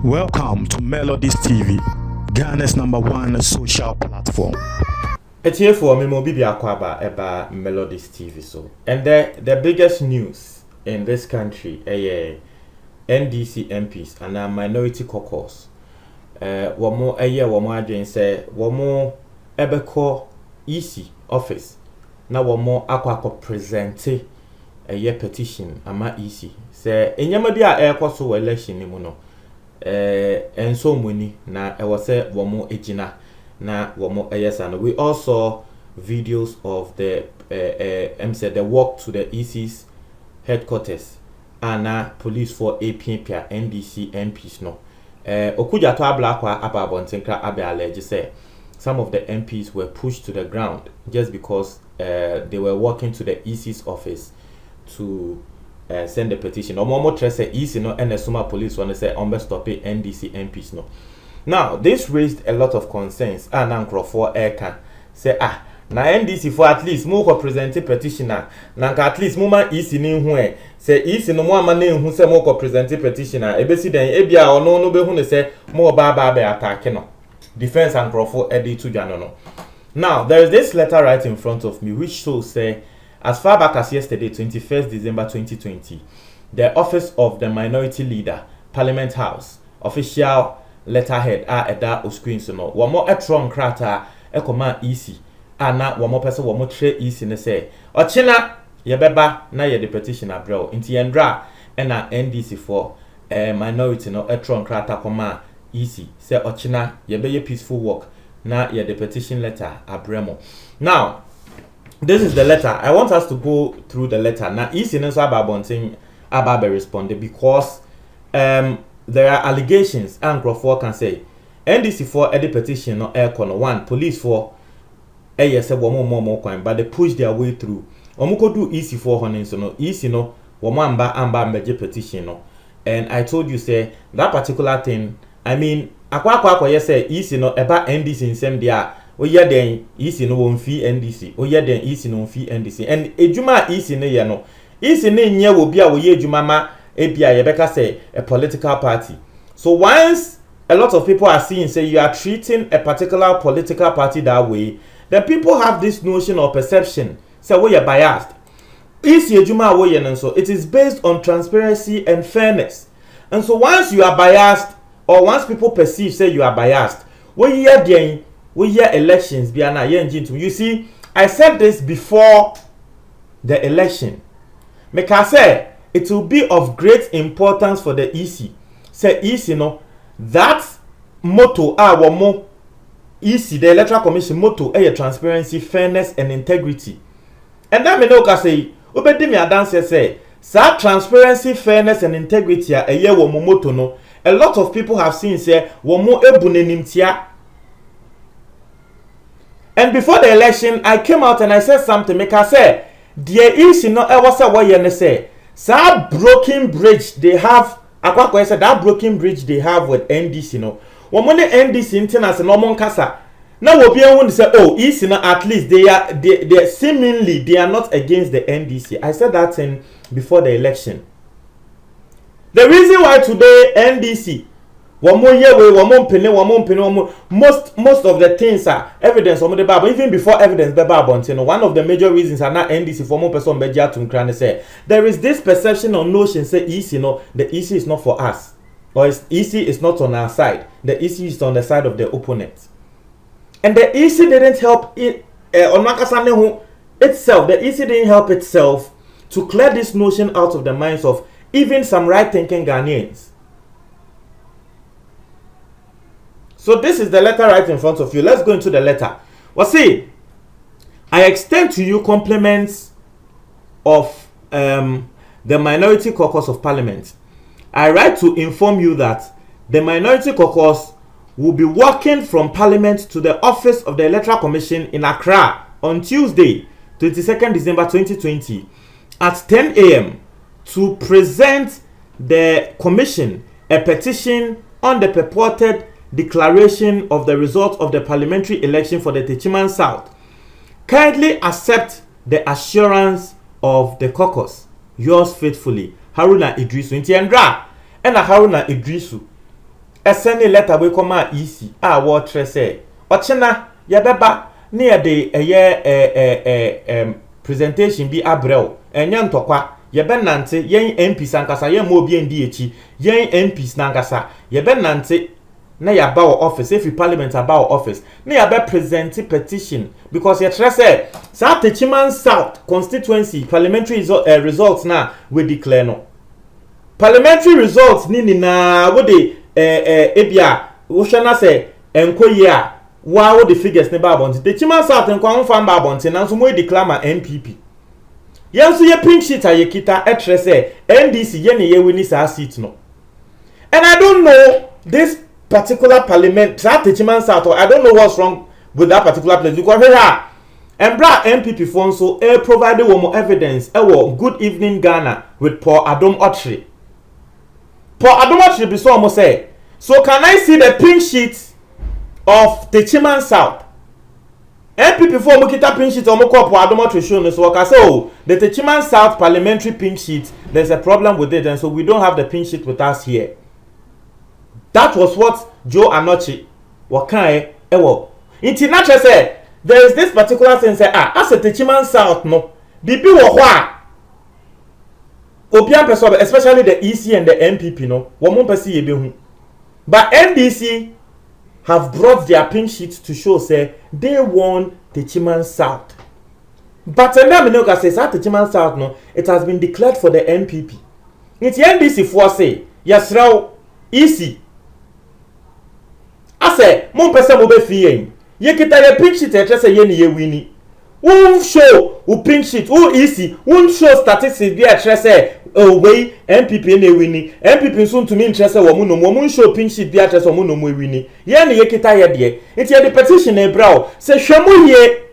Welcome to Melodies TV, Ghana's #1 social platform. It's here for me, Mobibi Akwaba, about Melodies TV. And the biggest news in this country, NDC MPs and a minority caucus. One more a year, one more again say, one more Ebeko EC office. Now one more aqua presente a year petition, ama EC. Say, in Yamadia air so election, no. And so many na I was say one more ejina na one more and we all saw videos of the the walk to the EC's headquarters and police for APNP NDC MPs no okuja to ablakwa ababontenkra abe allege say some of the MPs were pushed to the ground just because they were walking to the EC's office to send the petition. Or more say easy no and the Suma police want to say stop it NDC MPs no. Now this raised a lot of concerns and Nkrofo Eka say na NDC for at least more present petitioner na at least more easy ni hu say easy no more man hu say more present petitioner e be si den e bia ono no be hu ne say more ba be attack no defense and Nkrofo edi to jano no. Now there is this letter right in front of me which shows say as far back as yesterday, 21st December 2020, the Office of the Minority Leader, Parliament House, official letterhead eda screen so no. One more etron krata e command EC. Na one more person one more tre EC ne say. Ochina yebeba na ye the petition abro. Inti yendra na NDC for minority no etron krata command EC. Say ochina yebe peaceful work na ye the petition letter abremo. Now this is the letter. I want us to go through the letter. Now, East Inesa Babonting Ababe responded because there are allegations and Crawford can say NDC for any petition no air corner one police for yes more coin but they push their way through. Omuko do easy for honey so no easy no amba meje petition no. And I told you say that particular thing. I mean akwa yes say easy no about NDC in same dia. Oya den easy no won fi NDC oya den easy no fi NDC and ejuma easy ne ye no easy ne nye wo bia wo ye ejuma ma ebia ye beka say a political party. So once a lot of people are seeing say you are treating a particular political party that way, then people have this notion or perception say we are biased. Easy ejuma wo ye no so it is based on transparency and fairness. And so once you are biased or once people perceive say you are biased, we hear den we hear elections biana yenjintu. You see, I said this before the election. Make I say it will be of great importance for the EC. Say EC no that motto our mo EC the Electoral Commission motto transparency, fairness and integrity. And that me no ka say obedi me adanse say that transparency, fairness and integrity wo mo motto no. A lot of people have seen say wo mo ebunenimtia. And before the election, I came out and I said something. Make I say, there is no ever say what you say. That broken bridge they have. I said that broken bridge they have with NDC. No, when NDC international no mon kasa. Now we be able to say, oh, is at least they seemingly they are not against the NDC. I said that thing before the election. The reason why today NDC. Most of the things are evidence on the Bible. Even before evidence, the Bible. One of the major reasons are not NDC for more person to say there is this perception or notion say EC the EC is not for us, or EC is not on our side. The EC is on the side of the opponent, and the EC didn't help it on itself. The EC didn't help itself to clear this notion out of the minds of even some right-thinking Ghanaians. So this is the letter right in front of you. Let's go into the letter. Well, see, I extend to you compliments of the Minority Caucus of Parliament. I write to inform you that the Minority Caucus will be walking from Parliament to the office of the Electoral Commission in Accra on Tuesday, 22nd December 2020 at 10 a.m. to present the Commission a petition on the purported declaration of the result of the parliamentary election for the Techiman South. Kindly accept the assurance of the caucus. Yours faithfully, Haruna Idrisu nti endra na Haruna Idrisu send a letter we come EC what say ochena yebeba na ye presentation bi abrel enye ntokwa yebe nante yen MPs ankasa yen mo obi ndi echi yen MPs nankasa yebe nante na yaba office if parliament about office na yabe present petition because ye try say South Techiman South constituency parliamentary results na we declare no parliamentary results ni na wo de ebia wo hwe na say enkoye a wo the figures ne ba bonti Techiman South enko anfa ba bonti na so mo declare ma MPP yenso ye pink sheet ayekita etre say NDC ye ne ye wini sa seat no and I don't know this particular parliament South Techiman South I don't know what's wrong with that particular place because here and bra MPP phone so provided one more evidence Good Evening Ghana with Paul Adom Otri. Paul Adom Otri be so almost say so can I see the pink sheet of Techiman South MPP phone mo kita pink sheet omo call Paul Adom Otri show no so I say oh the Techiman South parliamentary pink sheet there's a problem with it and so we don't have the pink sheet with us here. That was what Joe Anochi wakai ewo. Inti natural say there is this particular thing say as a Techiman South no bibi wo ho obian person especially the EC and the MPP no wo mo pese ye behu. But NDC have brought their pink sheet to show say they won Techiman South. But now me know say Techiman South no it has been declared for the MPP. Inti NDC for say yesraw EC ase mon pese mo be fie ye kita ye pink sheet e say ye ne ye wini won show u pink sheet who easy won show statistics bi e say we MPP na wini MPP so ntumi interest wo mu no mo show pink sheet bi e say wo mu no mo wini ye ne ye kita ye de enti ye the petition e bra say hwemu ye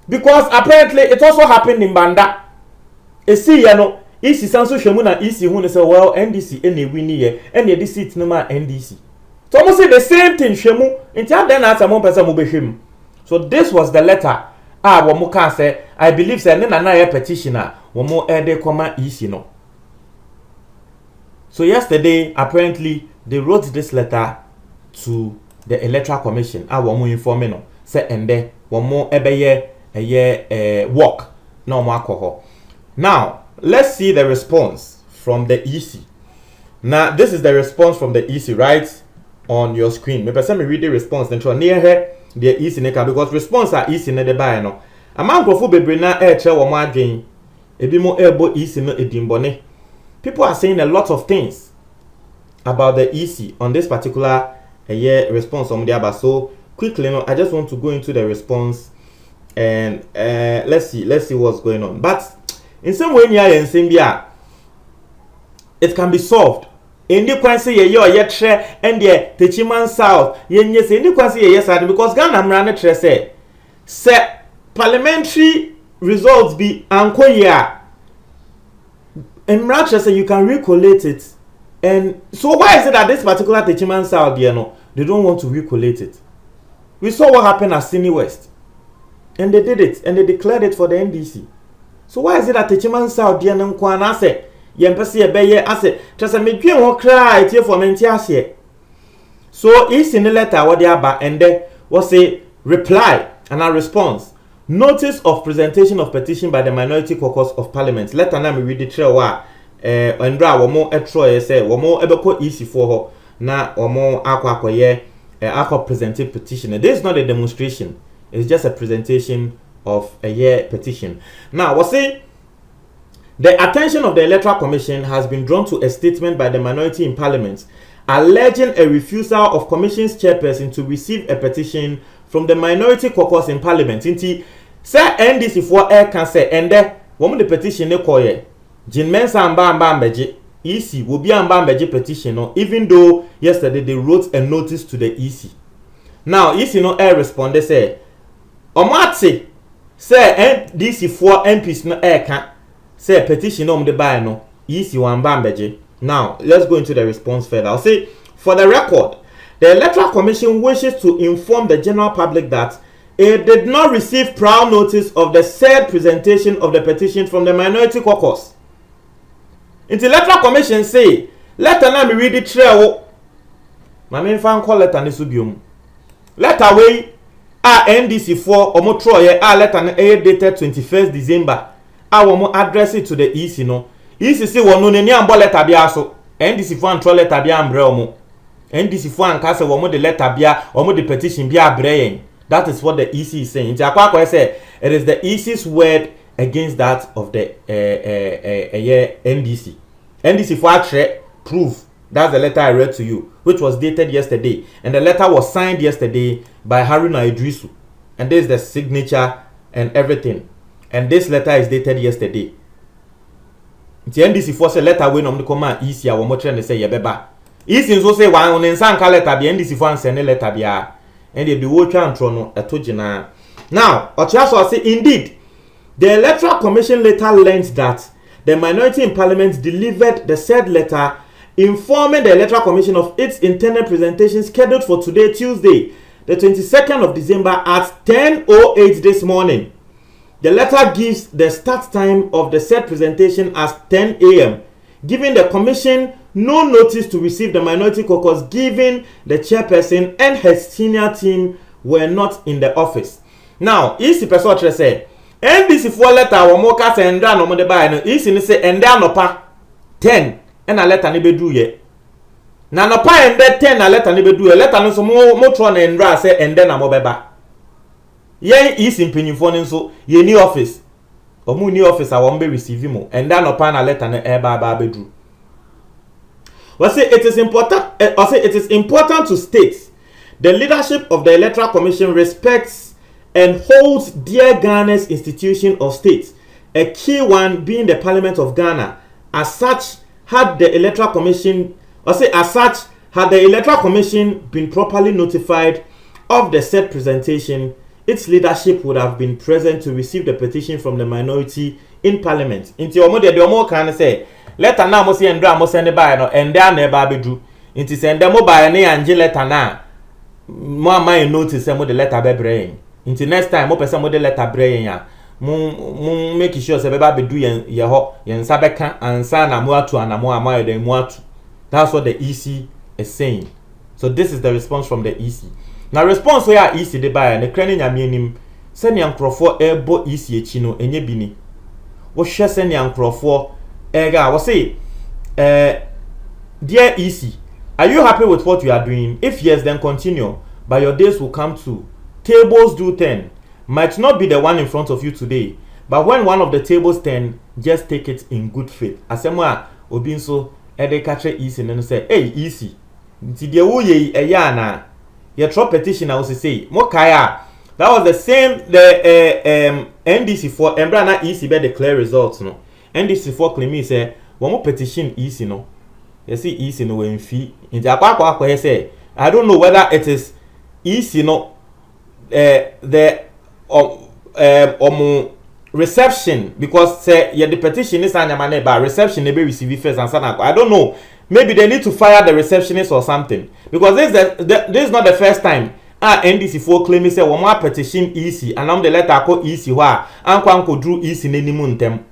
because apparently it also happened in Banda e see ye no easy sanso hwemu na easy hu ne say well NDC e na wini ye e na the seat no ma NDC. So almost say the same thing shemu inti adan na asa mo pesa mo behwem. So this was the letter wo mo kan say I believe say ne na ye petition wo mo de koma isi no. So yesterday apparently they wrote this letter to the Electoral Commission wo mo inform no say ende wo mo ebeye work no mo akoho. Now let's see the response from the EC. Now this is the response from the EC, right? On your screen. Maybe me read the response then try near her the easy neka because response are easy na the buy no. Amount of bebre na e che wo mo adwen. Ebi mo ebo easy no edimbone. People are saying a lot of things about the EC on this particular response on the aba. So quickly no, I just want to go into the response and let's see what's going on. But in some way near and same it can be solved. Indi kwanse ye tre and the Techiman South ye say indi kwanse ye sad because Ghana mra ne tre say parliamentary results be ankoye a mra tre say you can recollate it. And so why is it that this particular Techiman South there no they don't want to recollate it? We saw what happened at Sydney West and they did it and they declared it for the NDC. So why is it that Techiman South there no kwana say yempese ye beye ase twese medwen ho kra etie for menti ase. So is in the letter what they aba and there was a reply and a response. Notice of presentation of petition by the Minority Caucus of Parliament. Letter na me read the trail wa ndra wo mo etro say wo mo ebeko easy for ho na wo mo akwakoye present petition. This is not a demonstration. It's just a presentation of a petition. Now, we say the attention of the Electoral Commission has been drawn to a statement by the minority in Parliament alleging a refusal of Commission's chairperson to receive a petition from the Minority Caucus in Parliament. Inti say NDC for air can say and there woman the petition ne koye Jin Mensa amba mbeje EC will be amba mbeje petition no, even though yesterday they wrote a notice to the EC. Now EC no air respond say omati say NDC for MPs no air can say petition no the buy no EC wamba mbeje. Now let's go into the response further. I'll say for the record, the Electoral Commission wishes to inform the general public that it did not receive prior notice of the said presentation of the petition from the Minority Caucus. Into electoral commission say letter na me read it trail. Ma me fan call letter ne subium. Letter way NDC for omo troye letter na dated 21st December. Womo address it to the EC no. EC say wono ne ambo letter bia so. NDC for antro letter bia ambre omo. NDC for anka say womo the letter bia omo the petition bia abre. That is what the EC is saying. Nti akwa say it is the EC's word against that of the NDC. NDC for actually proof. That's the letter I read to you, which was dated yesterday. And the letter was signed yesterday by Haruna Idrisu. And this is the signature and everything. And this letter is dated yesterday. The NDC for say letter when on the command EC I want to say yebeba. EC so say one on ensanka letter be NDC for send letter be and they be watch and trono etojina. Now, Ochiaso say indeed the Electoral Commission later learned that the minority in Parliament delivered the said letter informing the Electoral Commission of its internal presentation scheduled for today, Tuesday, the 22nd of December at 10:08 this morning. The letter gives the start time of the said presentation as 10 a.m., giving the Commission no notice to receive the minority caucus, given the chairperson and her senior team were not in the office. Now, EC person say, NDC for letter womoka say ndra no mo de buy no EC ni say ende anopa 10 and a letter ni bedu ye. Na anopa ende 10 na letter ni bedu ye. Letter no so mo tro na ndra say ende na mo beba. Ye EC mpanyimfo ni so ye ni office. Omu ni office a won be receive mo. Ende anopa na letter na ba bedu. It is important to state the leadership of the Electoral Commission respects and holds dear Ghana's institution of state, a key one being the Parliament of Ghana. As such, had the Electoral Commission been properly notified of the said presentation, its leadership would have been present to receive the petition from the minority in Parliament. Inti omo de omo kan say letter na mo se ndra mo send by no ende na e ba bedu. Inti send mo by na anje letter na mo am notice mo the letter be brain. Inti next time mo pese mo the letter brain ya mo make sure say be ba bedu ye ho ye nsa beka ansa na mo atu ana mo am ye mo atu. That's what the EC is saying. So this is the response from the EC. Now response where EC de buy na krani nyame nim se ne ankrofo ebo EC echi no enye bini. Wo hwe se ne ankrofo ega wo say dear EC, are you happy with what you are doing? If yes, then continue, but your days will come too. Tables do turn. Might not be the one in front of you today, but when one of the tables turn, just take it in good faith. Asemwa obi nso ede catch EC no say, hey EC, nti de wo ye eya na your trop petition I was say mo kaya. That was the same the NDC for embra na EC be declare results no. NDC for claim say one more petition EC no. You see EC no when fee. Nti akwa say I don't know whether it is EC no the reception, because say yeah, the petition is anyamane ba reception never receive first and sana. I don't know. Maybe they need to fire the receptionist or something, because this is not the first time NDC for claim say one more petition EC and I'm the letter call EC wa anko drew EC nenimu ntem.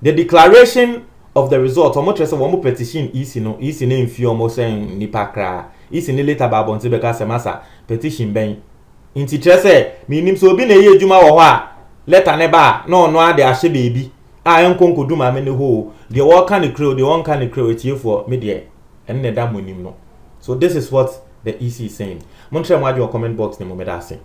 The declaration of the result omo trese one more petition EC no EC na mfi omo saying nipa kra EC ni later ba bonte be ka semasa petition ben inti trese minim so obi na ye adwuma wo ho a letter ne ba no ade ahye bebi enkonko duma me ne ho the one can create etie for me there and ne da monim no. So this is what the EC is saying. Montre mo ade comment box ne mo me da say.